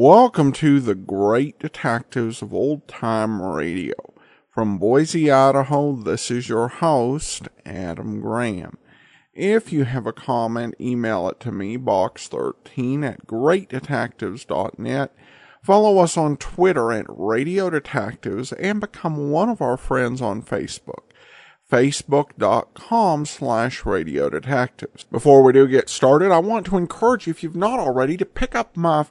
Welcome to the Great Detectives of Old Time Radio. From Boise, Idaho, this is your host, Adam Graham. If you have a comment, email it to me, box13@greatdetectives.net. Follow us on Twitter at Radio Detectives and become one of our friends on Facebook. Facebook.com/Radio Detectives. Before we do get started, I want to encourage you, if you've not already, to pick up my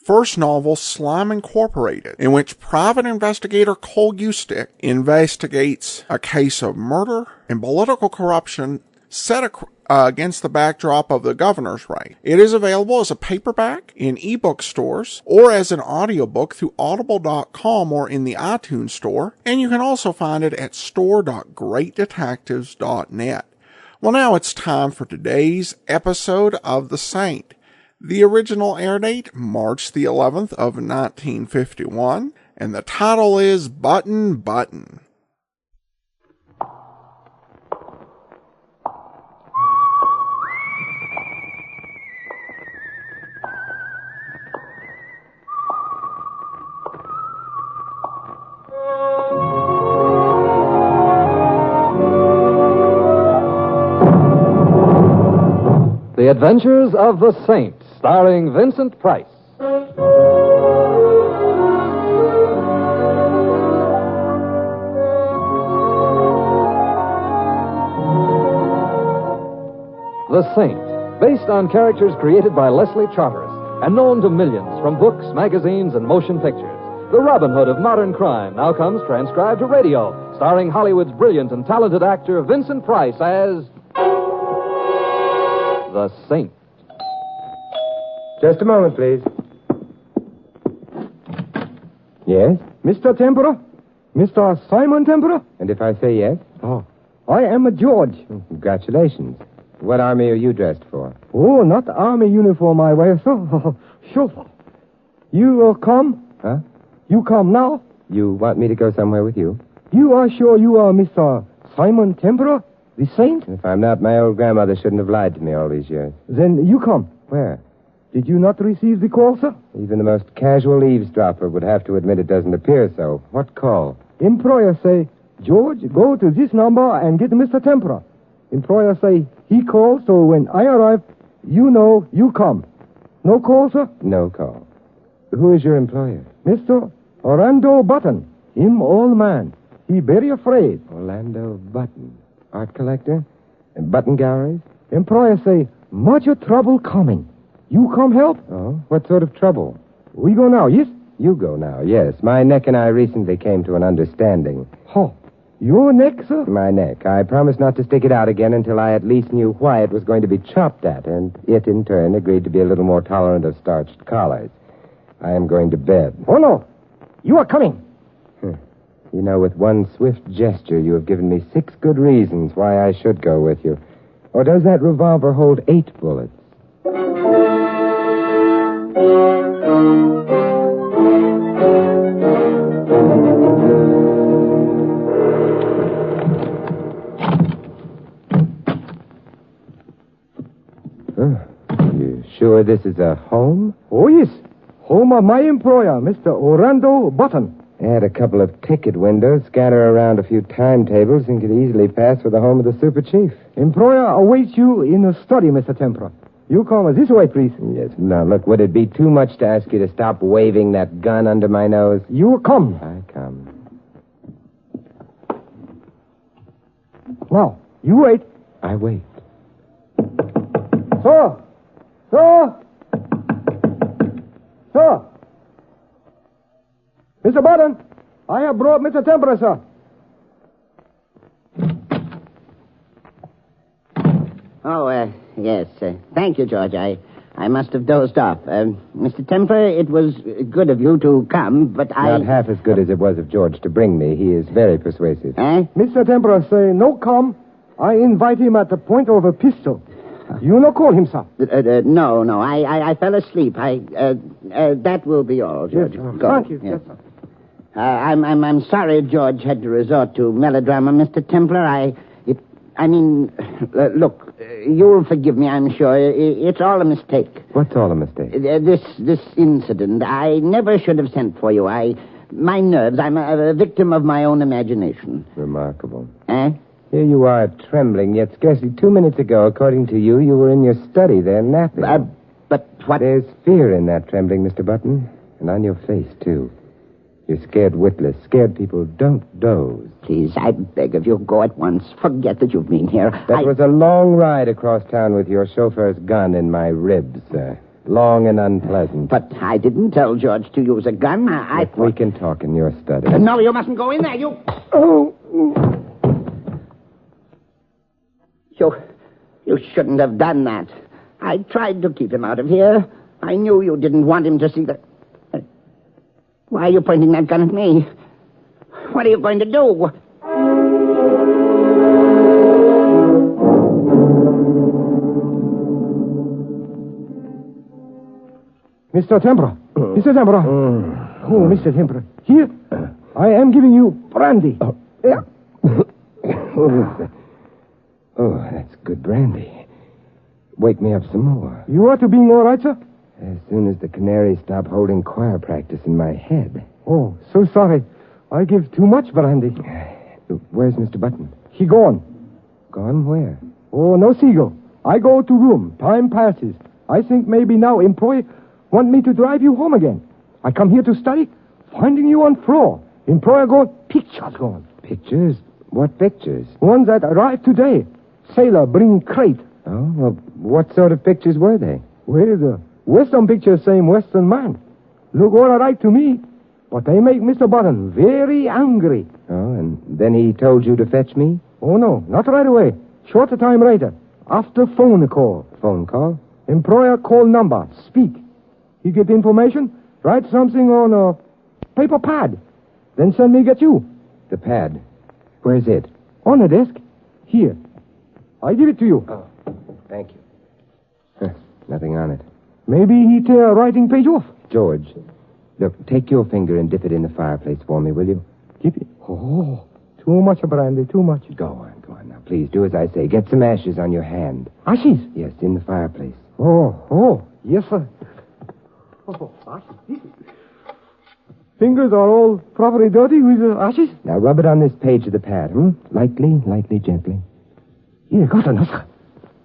first novel, Slime Incorporated, in which private investigator Cole Eustick investigates a case of murder and political corruption set against the backdrop of the governor's race. It is available as a paperback in ebook stores or as an audiobook through audible.com or in the iTunes store, and you can also find it at store.greatdetectives.net. Well, now it's time for today's episode of The Saint. The original air date, March the 11th of 1951, and the title is Button Button. The Adventures of the Saint, starring Vincent Price. The Saint, based on characters created by Leslie Charteris and known to millions from books, magazines, and motion pictures. The Robin Hood of modern crime now comes transcribed to radio, starring Hollywood's brilliant and talented actor Vincent Price as The Saint. Just a moment, please. Yes? Mr. Tempera? Mr. Simon Tempera? And if I say yes? Oh, I am a George. Congratulations. What army are you dressed for? Oh, not army uniform, I wear, sir. Sure. You come? Huh? You come now? You want me to go somewhere with you? You are sure you are Mr. Simon Tempera, the Saint? If I'm not, my old grandmother shouldn't have lied to me all these years. Then you come. Where? Did you not receive the call, sir? Even the most casual eavesdropper would have to admit it doesn't appear so. What call? Employer say, George, go to this number and get Mr. Tempera. Employer say, he called, so when I arrive, you know you come. No call, sir? No call. Who is your employer? Mr. Orlando Button. Him old man. He very afraid. Orlando Button. Art collector? Button galleries? Employer say, much trouble coming. You come help? Oh, what sort of trouble? We go now, yes? You go now, yes. My neck and I recently came to an understanding. Oh, your neck, sir? My neck. I promised not to stick it out again until I at least knew why it was going to be chopped at, and it, in turn, agreed to be a little more tolerant of starched collars. I am going to bed. Oh, no. You are coming. You know, with one swift gesture, you have given me 6 good reasons why I should go with you. Or does that revolver hold 8 bullets? You sure this is a home? Oh, yes. Home of my employer, Mr. Orlando Button. Add a couple of ticket windows, scatter around a few timetables, and could easily pass for the home of the super chief. Employer awaits you in the study, Mr. Tempera. You come this way, please. Yes. Now, look, would it be too much to ask you to stop waving that gun under my nose? You come. I come. Now, you wait. I wait. Sir! Sir! Sir! Mr. Button, I have brought Mr. Tempera, sir. Oh, yes. Thank you, George. I must have dozed off. Mr. Tempera, it was good of you to come, but Not half as good as it was of George to bring me. He is very persuasive. Mr. Tempera say no come. I invite him at the point of a pistol. You no call him, sir. No. I fell asleep. That will be all, George. Yes, go. Thank you. Yes. Yes, sir. I'm sorry George had to resort to melodrama, Mr. Templar. I mean, look, you'll forgive me, I'm sure. It's all a mistake. What's all a mistake? This incident. I never should have sent for you. My nerves. I'm a victim of my own imagination. Remarkable. Eh? Here you are, trembling, yet scarcely 2 minutes ago, according to you, you were in your study there napping. But what... There's fear in that trembling, Mr. Button. And on your face, too. You're scared witless. Scared people don't doze. Please, I beg of you, go at once. Forget that you've been here. That was a long ride across town with your chauffeur's gun in my ribs, sir. Long and unpleasant. But I didn't tell George to use a gun. We can talk in your study. No, you mustn't go in there. You... You shouldn't have done that. I tried to keep him out of here. I knew you didn't want him to see the... Why are you pointing that gun at me? What are you going to do? Mr. Tempera. Mr. Tempera. Oh, Mr. Tempera. Here, I am giving you brandy. Yeah. Oh, that's good brandy. Wake me up some more. You are to being all right, sir? As soon as the canaries stop holding choir practice in my head. Oh, so sorry. I give too much brandy. Where's Mr. Button? He gone. Gone where? Oh, no seagull. I go to room. Time passes. I think maybe now employee want me to drive you home again. I come here to study. Finding you on floor. Employer go, pictures gone. Pictures? What pictures? Ones that arrived today. Sailor bring crate. Oh, well, what sort of pictures were they? Well, the Western pictures same Western man. Look all right to me. But they make Mr. Button very angry. Oh, and then he told you to fetch me? Oh, no, not right away. Short time later. After phone call. Phone call? Employer call number. Speak. He get information, write something on a paper pad. Then send me get you. The pad. Where's it? On the desk. Here. I give it to you. Oh, thank you. Nothing on it. Maybe he tear writing page off. George, look, take your finger and dip it in the fireplace for me, will you? Dip it? Oh, too much brandy, too much. Go on. Now, please, do as I say. Get some ashes on your hand. Ashes? Yes, in the fireplace. Oh, yes, sir. Oh, ashes. Fingers are all properly dirty with ashes. Now, rub it on this page of the pad, Lightly, gently. Here, got another.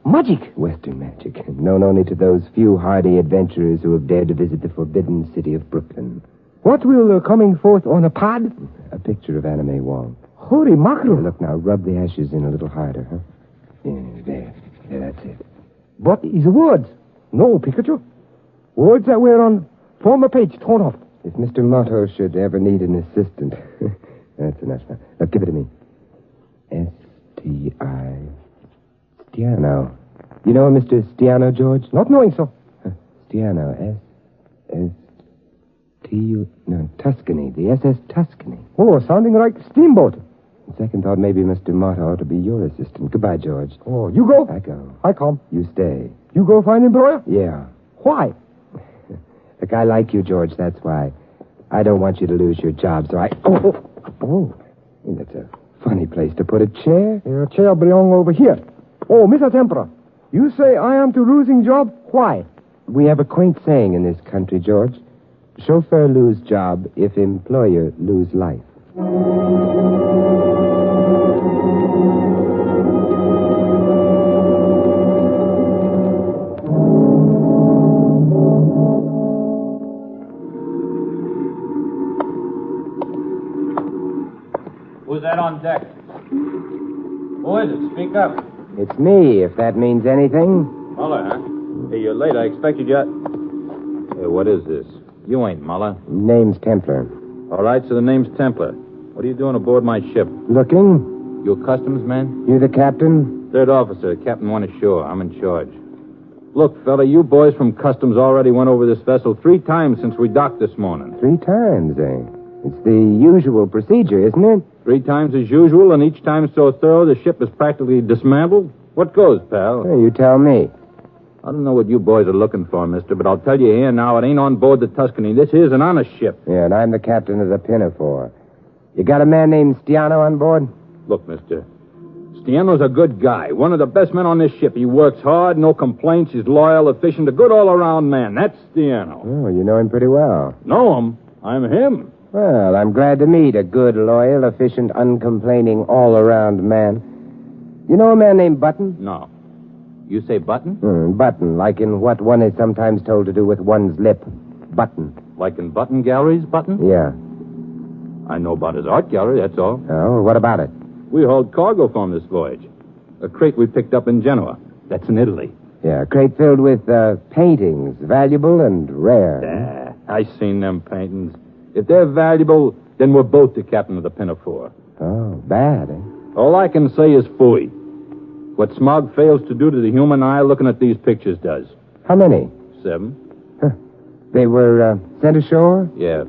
Magic. Western magic. Known only to those few hardy adventurers who have dared to visit the forbidden city of Brooklyn. What will coming forth on a pad? A picture of Anna May Wong. Holy mackerel. Look now, rub the ashes in a little harder, There, that's it. What is words? No picture. Words that were on former page torn off. If Mr. Motto should ever need an assistant. That's enough now. Now, give it to me. S-T-I... Stiano. You know Mr. Stiano, George? Not knowing so. Stiano. S-T-U... No, Tuscany. The SS Tuscany. Oh, sounding like steamboat. Second thought, maybe Mr. Motto ought to be your assistant. Goodbye, George. Oh, you go? I go. I come. You stay. You go find employer? Yeah. Why? Look, I like you, George, that's why. I don't want you to lose your job, so I... Oh. That's a funny place to put a chair. Your chair belong over here. Oh, Mr. Tempera, you say I am to losing job? Why? We have a quaint saying in this country, George. Chauffeur lose job if employer lose life. Who's that on deck? Who is it? Speak up. It's me, if that means anything. Muller, huh? Hey, you're late. I expected you... Hey, what is this? You ain't Muller. Name's Templar. All right, so the name's Templar. What are you doing aboard my ship? Looking? You a customs man? You the captain? Third officer. Captain went ashore. I'm in charge. Look, fella, you boys from customs already went over this vessel 3 times since we docked this morning. 3 times, eh? It's the usual procedure, isn't it? 3 times as usual, and each time so thorough the ship is practically dismantled? What goes, pal? Hey, you tell me. I don't know what you boys are looking for, mister, but I'll tell you here now, it ain't on board the Tuscany. This is an honest ship. Yeah, and I'm the captain of the Pinafore. You got a man named Stiano on board? Look, mister, Stiano's a good guy, one of the best men on this ship. He works hard, no complaints, he's loyal, efficient, a good all-around man. That's Stiano. Oh, you know him pretty well. Know him? I'm him. Well, I'm glad to meet a good, loyal, efficient, uncomplaining, all-around man. You know a man named Button? No. You say Button? Button, like in what one is sometimes told to do with one's lip. Button. Like in Button Galleries, Button? Yeah. I know about his art gallery, that's all. Oh, what about it? We hauled cargo for him this voyage. A crate we picked up in Genoa. That's in Italy. Yeah, a crate filled with paintings, valuable and rare. I seen them paintings. If they're valuable, then we're both the captain of the Pinafore. Oh, bad, eh? All I can say is phooey. What smog fails to do to the human eye, looking at these pictures does. How many? 7. They were sent ashore? Yeah.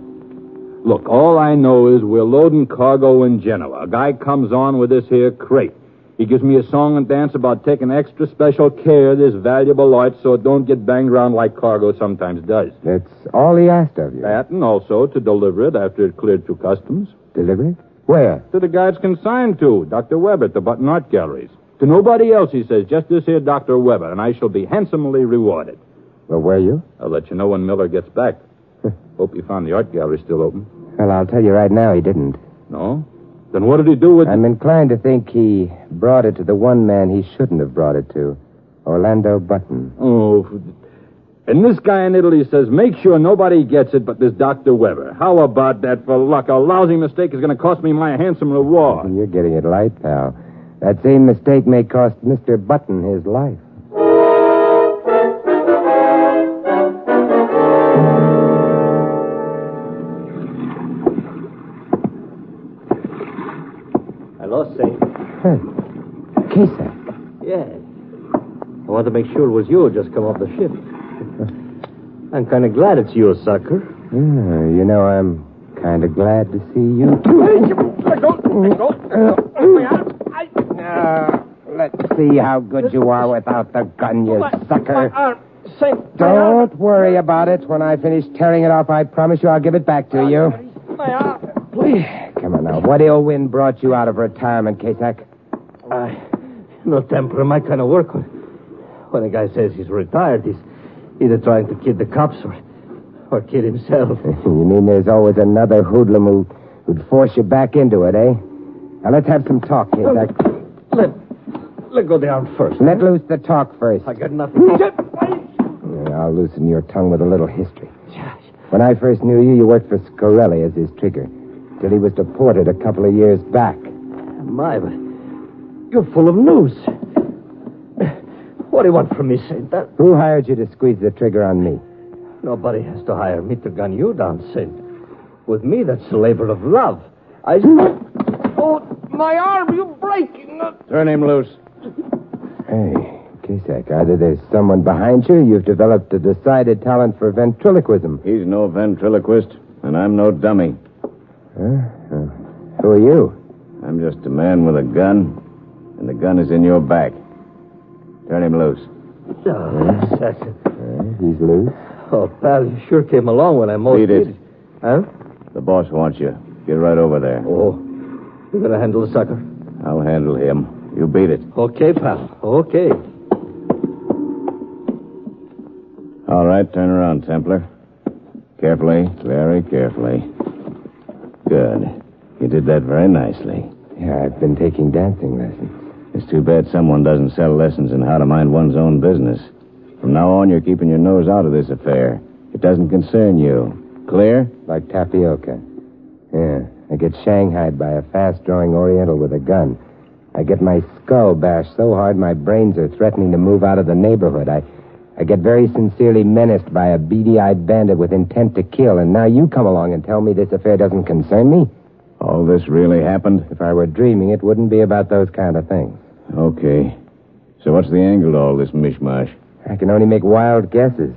Look, all I know is we're loading cargo in Genoa. A guy comes on with this here crate. He gives me a song and dance about taking extra special care of this valuable art so it don't get banged around like cargo sometimes does. That's all he asked of you. That, and also to deliver it after it cleared through customs. Deliver it? Where? To the guy it's consigned to, Dr. Weber at the Button Art Galleries. To nobody else, he says, just this here Dr. Weber, and I shall be handsomely rewarded. Well, were you? I'll let you know when Miller gets back. Hope you found the art gallery still open. Well, I'll tell you right now, he didn't. No? Then what did he do with I'm inclined to think he brought it to the one man he shouldn't have brought it to. Orlando Button. Oh, and this guy in Italy says, make sure nobody gets it but this Dr. Weber. How about that for luck? A lousy mistake is going to cost me my handsome reward. You're getting it light, pal. That same mistake may cost Mr. Button his life. Hello, Saint. Hey, Kesa. Yeah. I want to make sure it was you who just come off the ship. I'm kind of glad it's you, sucker. You know, I'm kind of glad to see you, too. Let's see how good you are without the gun, you sucker. Saint. Don't worry about it. When I finish tearing it off, I promise you I'll give it back to you. My arm. Please. Come on now. What ill wind brought you out of retirement, Kasak? No temper in my kind of work. When a guy says he's retired, he's either trying to kid the cops or kid himself. You mean there's always another hoodlum who'd force you back into it, eh? Now, let's have some talk, Kasak. Let go the arm first. Let loose the talk first. I got nothing. I'll loosen your tongue with a little history. When I first knew you, you worked for Scarelli as his trigger, till he was deported a couple of years back. My, but you're full of news. What do you want from me, Saint? Who hired you to squeeze the trigger on me? Nobody has to hire me to gun you down, Saint. With me, that's a labor of love. Oh, my arm, you're breaking. Turn him loose. Hey, Kasak, either there's someone behind you or you've developed a decided talent for ventriloquism. He's no ventriloquist, and I'm no dummy. Who are you? I'm just a man with a gun, and the gun is in your back. Turn him loose. He's loose. Oh, pal, you sure came along when I most Beat it. needed. Huh? The boss wants you. Get right over there. Oh, you're going to handle the sucker? I'll handle him. You beat it. Okay, pal. Okay. All right, turn around, Templar. Carefully, very carefully. Good. You did that very nicely. Yeah, I've been taking dancing lessons. It's too bad someone doesn't sell lessons in how to mind one's own business. From now on, you're keeping your nose out of this affair. It doesn't concern you. Clear? Like tapioca. Yeah, I get shanghaied by a fast-drawing Oriental with a gun. I get my skull bashed so hard my brains are threatening to move out of the neighborhood. I get very sincerely menaced by a beady-eyed bandit with intent to kill, and now you come along and tell me this affair doesn't concern me? All this really happened? If I were dreaming, it wouldn't be about those kind of things. Okay. So what's the angle to all this mishmash? I can only make wild guesses.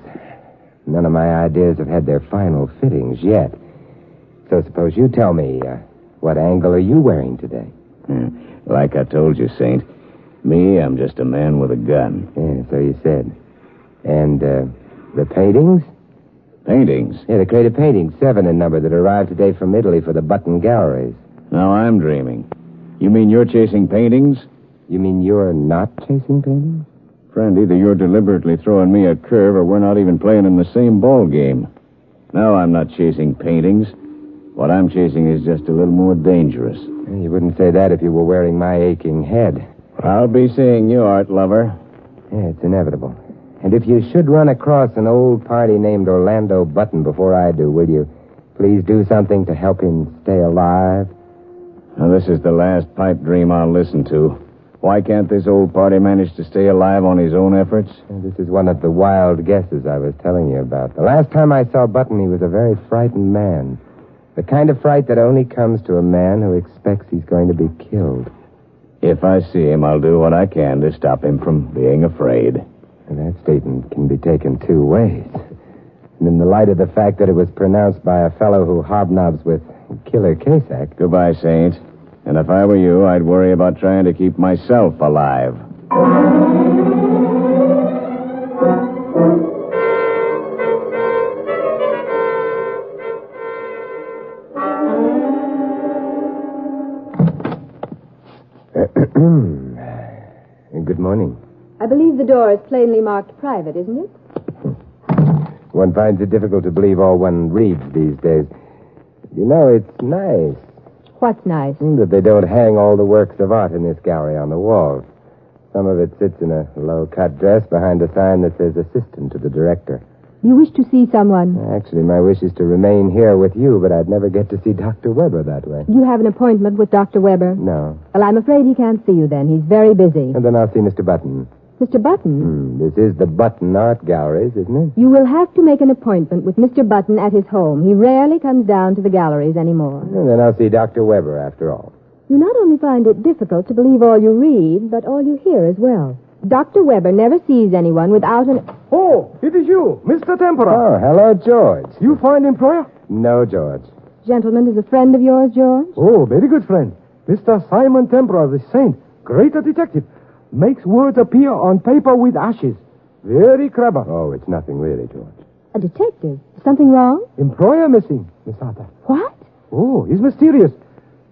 None of my ideas have had their final fittings yet. So suppose you tell me, what angle are you wearing today? Like I told you, Saint, me, I'm just a man with a gun. Yeah, so you said. And, the paintings? Paintings? Yeah, the crate of paintings, 7 in number, that arrived today from Italy for the Button Galleries. Now I'm dreaming. You mean you're chasing paintings? You mean you're not chasing paintings? Friend, either you're deliberately throwing me a curve or we're not even playing in the same ball game. No, I'm not chasing paintings. What I'm chasing is just a little more dangerous. You wouldn't say that if you were wearing my aching head. I'll be seeing you, art lover. Yeah, it's inevitable. And if you should run across an old party named Orlando Button before I do, will you please do something to help him stay alive? Now, this is the last pipe dream I'll listen to. Why can't this old party manage to stay alive on his own efforts? This is one of the wild guesses I was telling you about. The last time I saw Button, he was a very frightened man. The kind of fright that only comes to a man who expects he's going to be killed. If I see him, I'll do what I can to stop him from being afraid. And that statement can be taken two ways. And in the light of the fact that it was pronounced by a fellow who hobnobs with Killer Casack. Goodbye, Saint. And if I were you, I'd worry about trying to keep myself alive. Good morning. I believe the door is plainly marked private, isn't it? One finds it difficult to believe all one reads these days. You know, it's nice What's nice? that they don't hang all the works of art in this gallery on the walls. Some of it sits in a low-cut dress behind a sign that says assistant to the director. You wish to see someone? Actually, my wish is to remain here with you, but I'd never get to see Dr. Weber that way. You have an appointment with Dr. Weber? No. Well, I'm afraid he can't see you then. He's very busy. And then I'll see Mr. Button. Mr. Button? This is the Button Art Galleries, isn't it? You will have to make an appointment with Mr. Button at his home. He rarely comes down to the galleries anymore. And then I'll see Dr. Weber after all. You not only find it difficult to believe all you read, but all you hear as well. Dr. Weber never sees anyone without an... Oh, it is you, Mr. Tempera. Oh, hello, George. You find employer? No, George. Gentleman is a friend of yours, George? Oh, very good friend. Mr. Simon Tempera, the saint. Great a detective. Makes words appear on paper with ashes. Very clever. Oh, it's nothing really, George. A detective? Something wrong? Employer missing, Miss Arthur. What? Oh, it's mysterious.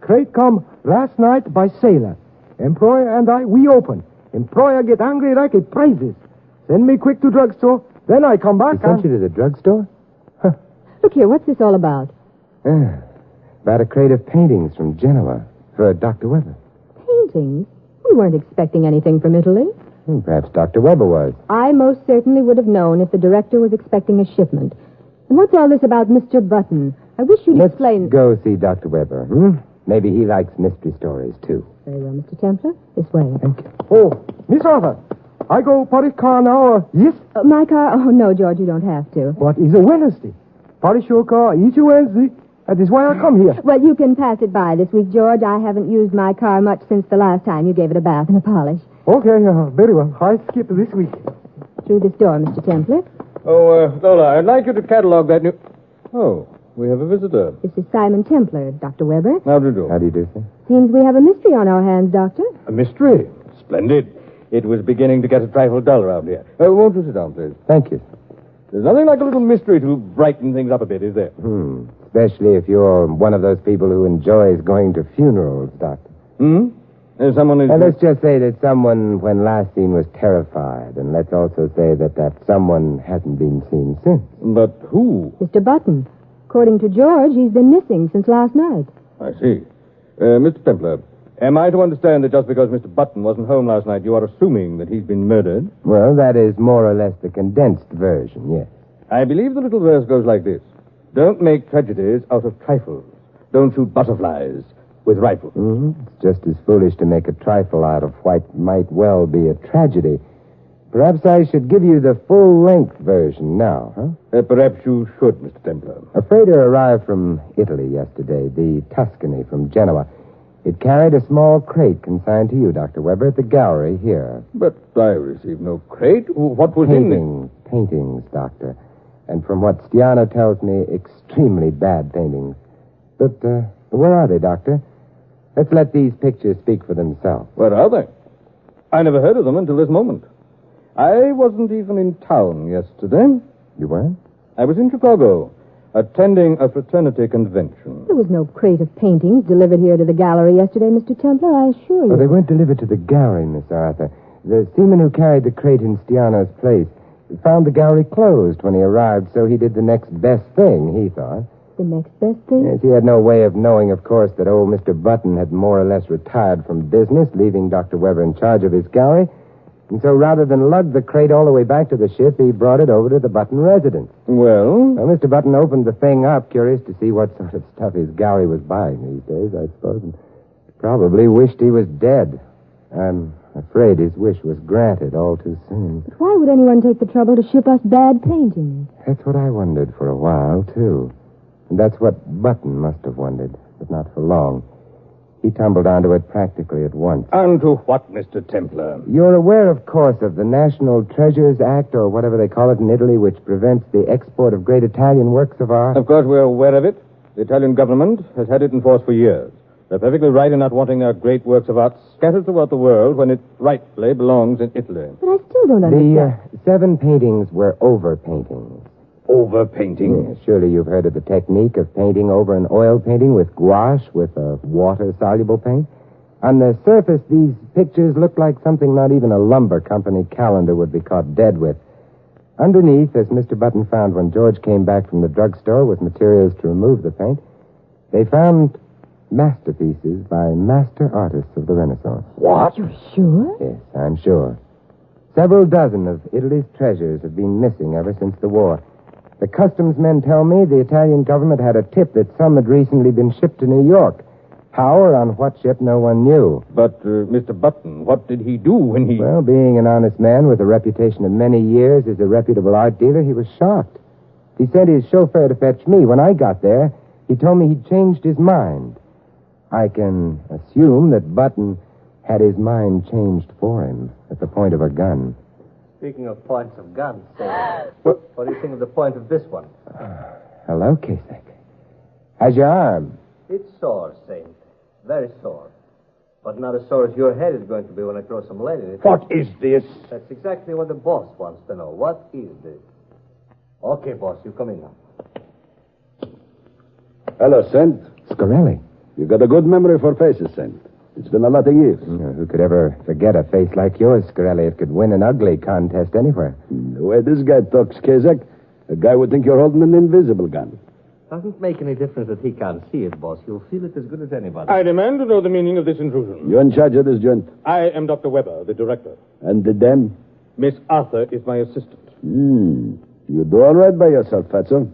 Crate come last night by sailor. Employer and I, we open. Employer get angry like it praises. Send me quick to drugstore. Then I come back He sent you to the drugstore? Look here, what's this all about? About a crate of paintings from Genoa for Dr. Weber. Paintings? We weren't expecting anything from Italy. Perhaps Dr. Weber was. I most certainly would have known if the director was expecting a shipment. And what's all this about Mr. Button? I wish you'd Let's explain... go see Dr. Weber. Maybe he likes mystery stories, too. Very well, Mr. Templar. This way. Thank you. Oh, Miss Arthur. I go Paris car now. Yes? My car? Oh, no, George, you don't have to. What is a Wednesday? Paris your car each Wednesday. That is why I come here. Well, you can pass it by this week, George. I haven't used my car much since the last time you gave it a bath and a polish. Okay, very well. I skip this week. Through this door, Mr. Templar. Oh, Lola, I'd like you to catalog that new... Oh, we have a visitor. This is Simon Templar, Dr. Weber. How do you do? How do you do, sir? Seems we have a mystery on our hands, Doctor. A mystery? Splendid. It was beginning to get a trifle dull around here. Won't you sit down, please? Thank you. There's nothing like a little mystery to brighten things up a bit, is there? Especially if you're one of those people who enjoys going to funerals, Doctor. Someone is... And let's just say that someone, when last seen, was terrified. And let's also say that someone hasn't been seen since. But who? Mr. Button. According to George, he's been missing since last night. I see. Mr. Templar, am I to understand that just because Mr. Button wasn't home last night, you are assuming that he's been murdered? Well, that is more or less the condensed version, yes. I believe the little verse goes like this. Don't make tragedies out of trifles. Don't shoot butterflies with rifles. It's just as foolish to make a trifle out of what might well be a tragedy. Perhaps I should give you the full-length version now, huh? Perhaps you should, Mr. Templar. A freighter arrived from Italy yesterday, the Tuscany from Genoa. It carried a small crate consigned to you, Dr. Weber, at the gallery here. But I received no crate. What was in it? Paintings, Doctor. And from what Stiano tells me, extremely bad paintings. But where are they, Doctor? Let's let these pictures speak for themselves. Where are they? I never heard of them until this moment. I wasn't even in town yesterday. You weren't? I was in Chicago, Attending a fraternity convention. There was no crate of paintings delivered here to the gallery yesterday, Mr. Templar, I assure you. Oh, they weren't delivered to the gallery, Miss Arthur. The seaman who carried the crate in Stiano's place found the gallery closed when he arrived, so he did the next best thing, he thought. The next best thing? Yes, he had no way of knowing, of course, that old Mr. Button had more or less retired from business, leaving Dr. Weber in charge of his gallery. And so rather than lug the crate all the way back to the ship, he brought it over to the Button residence. Well? Well, Mr. Button opened the thing up, curious to see what sort of stuff his gallery was buying these days, I suppose, and probably wished he was dead. I'm afraid his wish was granted all too soon. But why would anyone take the trouble to ship us bad paintings? That's what I wondered for a while, too. And that's what Button must have wondered, but not for long. He tumbled onto it practically at once. Onto what, Mr. Templar? You're aware, of course, of the National Treasures Act, or whatever they call it in Italy, which prevents the export of great Italian works of art? Of course, we're aware of it. The Italian government has had it in force for years. They're perfectly right in not wanting their great works of art scattered throughout the world when it rightfully belongs in Italy. But I still don't understand. The 7 paintings were overpaintings. Overpainting? Yes, surely you've heard of the technique of painting over an oil painting with gouache, with a water-soluble paint. On the surface, these pictures look like something not even a lumber company calendar would be caught dead with. Underneath, as Mr. Button found when George came back from the drugstore with materials to remove the paint, they found masterpieces by master artists of the Renaissance. What? You're sure? Yes, I'm sure. Several dozen of Italy's treasures have been missing ever since the war. The customs men tell me the Italian government had a tip that some had recently been shipped to New York. How or on what ship, no one knew. But, Mr. Button, what did he do when he... Well, being an honest man with a reputation of many years as a reputable art dealer, he was shocked. He sent his chauffeur to fetch me. When I got there, he told me he'd changed his mind. I can assume that Button had his mind changed for him at the point of a gun. Speaking of points of guns, what do you think of the point of this one? Hello, Kasek. How's your arm? It's sore, Saint. Very sore. But not as sore as your head is going to be when I throw some lead in it. What is this? That's exactly what the boss wants to know. What is this? Okay, boss, you come in now. Hello, Saint. Scarelli. You got a good memory for faces, Saint. It's been a lot of years. Who could ever forget a face like yours, Scarelli? It could win an ugly contest anywhere. The way this guy talks, Kazak, a guy would think you're holding an invisible gun. Doesn't make any difference that he can't see it, boss. You'll feel it as good as anybody. I demand to know the meaning of this intrusion. You're in charge of this joint. I am Dr. Weber, the director. And the dame? Miss Arthur is my assistant. You do all right by yourself, Fatso.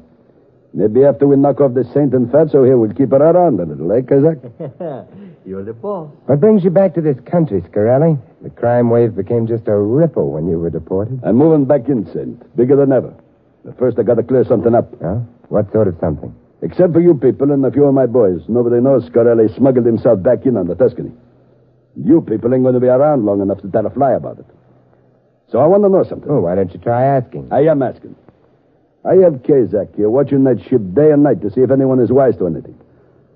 Maybe after we knock off the Saint and Fatso here, we'll keep her around a little, eh, Kazak? You're the boss. What brings you back to this country, Scarelli? The crime wave became just a ripple when you were deported. I'm moving back in, Saint. Bigger than ever. But first, I got to clear something up. Oh? What sort of something? Except for you people and a few of my boys, nobody knows Scarelli smuggled himself back in on the Tuscany. You people ain't going to be around long enough to tell a fly about it. So I want to know something. Oh, why don't you try asking? I am asking. I have Kazak here watching that ship day and night to see if anyone is wise to anything.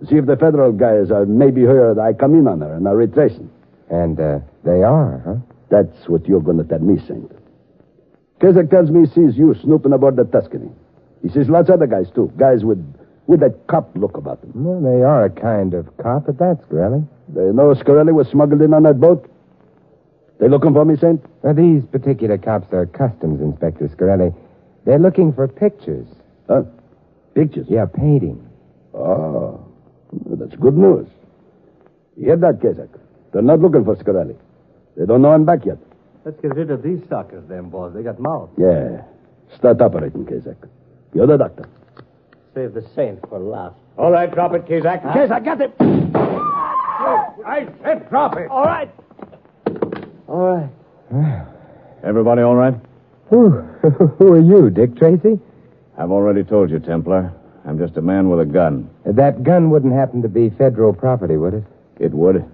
To see if the federal guys are maybe heard I come in on her and are retracing. And, they are, huh? That's what you're going to tell me, Saint. Kazak tells me he sees you snooping aboard the Tuscany. He sees lots of other guys, too. Guys with that cop look about them. Well, they are a kind of cop at that, Scarelli. They know Scarelli was smuggled in on that boat? They looking for me, Saint? These particular cops are customs inspectors, Scarelli. They're looking for pictures. Huh? Pictures? Yeah, paintings. Oh, that's good news. You hear that, Kazak? They're not looking for Scarelli. They don't know him back yet. Let's get rid of these suckers, then, boss. They got mouths. Yeah. Start operating, Kazak. You're the doctor. Save the Saint for last. All right, drop it, Kazak. Kazak, get it! I said drop it. All right. All right. Everybody all right? Who are you, Dick Tracy? I've already told you, Templar. I'm just a man with a gun. That gun wouldn't happen to be federal property, would it? It would.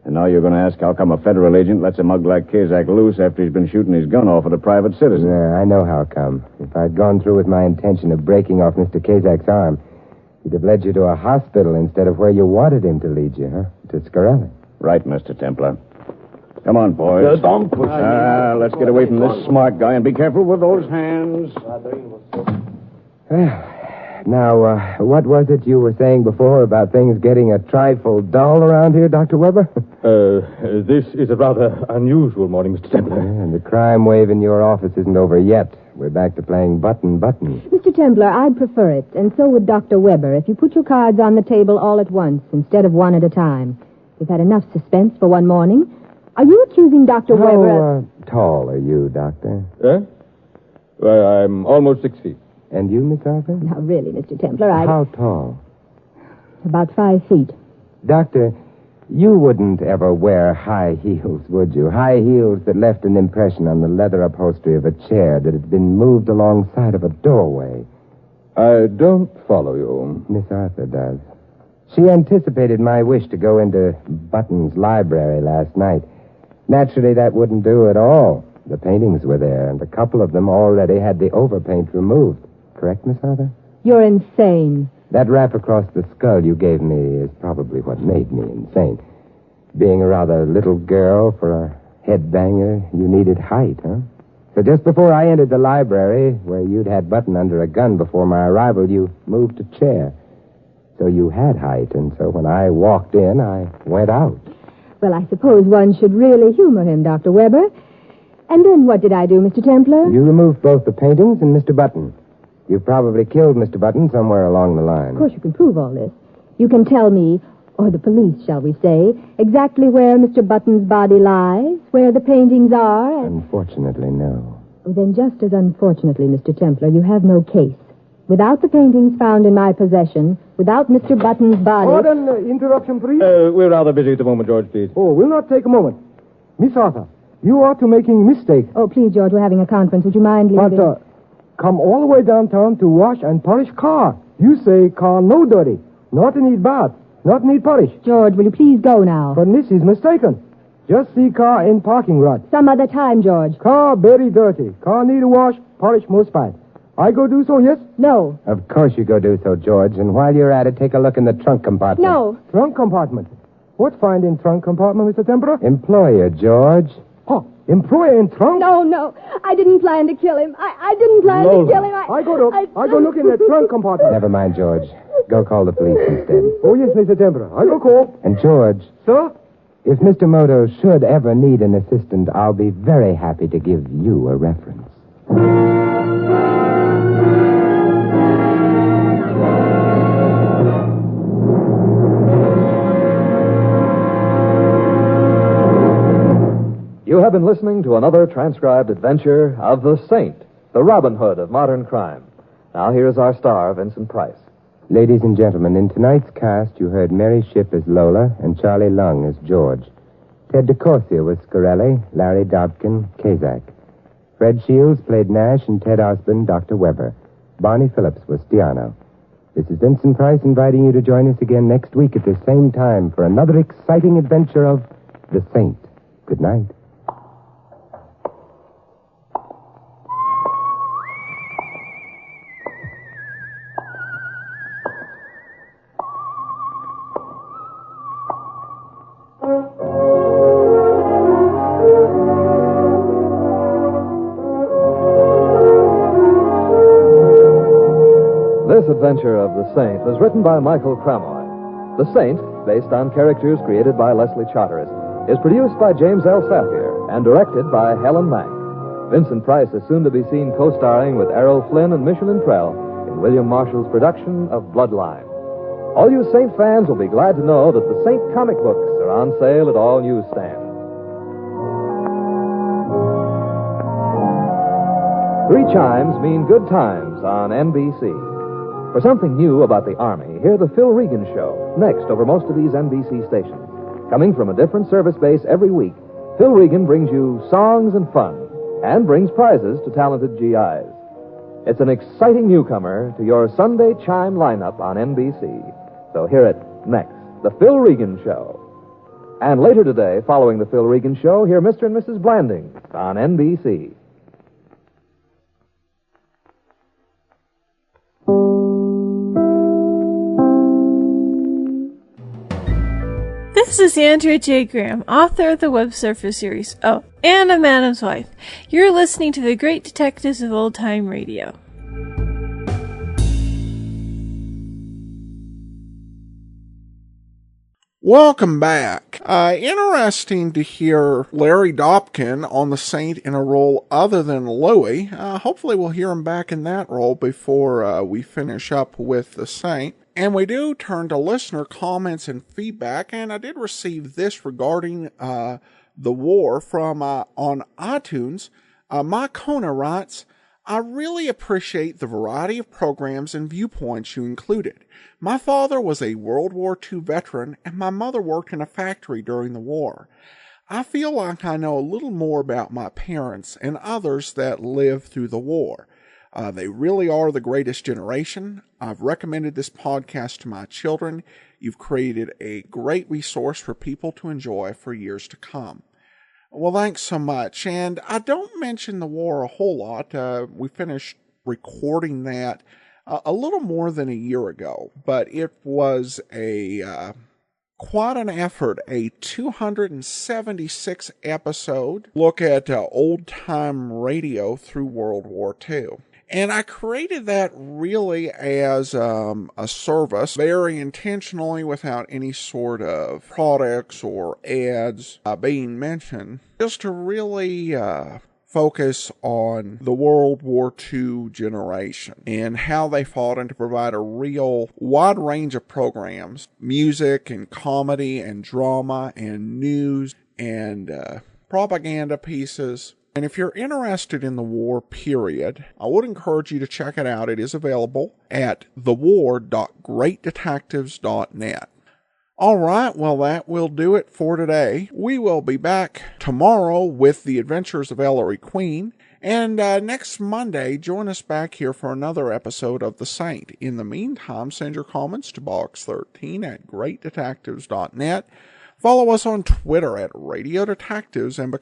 And now you're going to ask how come a federal agent lets a mug like Kazak loose after he's been shooting his gun off at a private citizen. Yeah, I know how come. If I'd gone through with my intention of breaking off Mr. Kazak's arm, he'd have led you to a hospital instead of where you wanted him to lead you, huh? To Scarelli. Right, Mr. Templar. Come on, boys. Don't push me. Let's get away from this smart guy and be careful with those hands. Well, Now, what was it you were saying before about things getting a trifle dull around here, Dr. Weber? This is a rather unusual morning, Mr. Templar. And the crime wave in your office isn't over yet. We're back to playing button. Mr. Templar, I'd prefer it, and so would Dr. Weber, if you put your cards on the table all at once instead of one at a time. We've had enough suspense for one morning. Are you accusing Dr. Weber of... How tall are you, Doctor? Well, I'm almost 6 feet. And you, Miss Arthur? Now, really, Mr. Templar, How tall? About 5 feet. Doctor, you wouldn't ever wear high heels, would you? High heels that left an impression on the leather upholstery of a chair that had been moved alongside of a doorway. I don't follow you. Miss Arthur does. She anticipated my wish to go into Button's library last night. Naturally, that wouldn't do at all. The paintings were there, and a couple of them already had the overpaint removed. Correct, Miss Arthur? You're insane. That rap across the skull you gave me is probably what made me insane. Being a rather little girl for a headbanger, you needed height, huh? So just before I entered the library, where you'd had Button under a gun before my arrival, you moved a chair. So you had height, and so when I walked in, I went out. Well, I suppose one should really humor him, Dr. Weber. And then what did I do, Mr. Templar? You removed both the paintings and Mr. Button. You probably killed Mr. Button somewhere along the line. Of course, you can prove all this. You can tell me, or the police, shall we say, exactly where Mr. Button's body lies, where the paintings are, and... Unfortunately, no. Oh, then just as unfortunately, Mr. Templar, you have no case. Without the paintings found in my possession, without Mr. Button's body... Pardon, interruption, please? We're rather busy at the moment, George, please. Oh, we'll not take a moment. Miss Arthur, you are to making mistake. Oh, please, George, we're having a conference. Would you mind leaving? But, come all the way downtown to wash and polish car. You say car no dirty. Not need bath. Not need polish. George, will you please go now? But Miss is mistaken. Just see car in parking lot. Some other time, George. Car very dirty. Car need a wash, polish most bad. I go do so, yes? No. Of course you go do so, George. And while you're at it, take a look in the trunk compartment. No. Trunk compartment. What find in trunk compartment, Mr. Templar? Employer, George. Oh, employer in trunk? No. I didn't plan to kill him. I didn't plan to kill him. I go look in the trunk compartment. Never mind, George. Go call the police instead. Oh, yes, Mr. Templar. I go call. And, George. Sir? If Mr. Moto should ever need an assistant, I'll be very happy to give you a reference. You have been listening to another transcribed adventure of the Saint, the Robin Hood of modern crime. Now here is our star, Vincent Price. Ladies and gentlemen, in tonight's cast, you heard Mary Shipp as Lola and Charlie Lung as George. Ted DeCorsia was Scarelli, Larry Dobkin, Kazak. Fred Shields played Nash, and Ted Osborne, Dr. Weber. Barney Phillips was Stiano. This is Vincent Price inviting you to join us again next week at the same time for another exciting adventure of The Saint. Good night. This adventure of The Saint was written by Michael Cramoy. The Saint, based on characters created by Leslie Charteris, is produced by James L. Safier and directed by Helen Mank. Vincent Price is soon to be seen co-starring with Errol Flynn and Michelin Prell in William Marshall's production of Bloodline. All you Saint fans will be glad to know that the Saint comic books are on sale at all newsstands. 3 chimes mean good times on NBC. For something new about the Army, hear the Phil Regan Show, next over most of these NBC stations. Coming from a different service base every week, Phil Regan brings you songs and fun, and brings prizes to talented GIs. It's an exciting newcomer to your Sunday chime lineup on NBC. So hear it next, the Phil Regan Show. And later today, following the Phil Regan Show, hear Mr. and Mrs. Blanding on NBC. This is Andrea J. Graham, author of the Web Surfer series, and a Madam's Wife. You're listening to the Great Detectives of Old Time Radio. Welcome back. Interesting to hear Larry Dobkin on The Saint in a role other than Louie. Hopefully we'll hear him back in that role before we finish up with The Saint. And we do turn to listener comments and feedback, and I did receive this regarding The War from on iTunes. Makona writes, I really appreciate the variety of programs and viewpoints you included. My father was a World War II veteran, and my mother worked in a factory during the war. I feel like I know a little more about my parents and others that lived through the war. They really are the greatest generation. I've recommended this podcast to my children. You've created a great resource for people to enjoy for years to come. Well, thanks so much. And I don't mention the war a whole lot. We finished recording that a little more than a year ago, but it was quite an effort, a 276 episode look at old-time radio through World War II. And I created that really as a service, very intentionally, without any sort of products or ads being mentioned, just to really focus on the World War II generation and how they fought, and to provide a real wide range of programs, music and comedy and drama and news and propaganda pieces. And if you're interested in the war period, I would encourage you to check it out. It is available at thewar.greatdetectives.net. All right, well, that will do it for today. We will be back tomorrow with The Adventures of Ellery Queen. And next Monday, join us back here for another episode of The Saint. In the meantime, send your comments to box13 at greatdetectives.net. Follow us on Twitter at Radio Detectives, and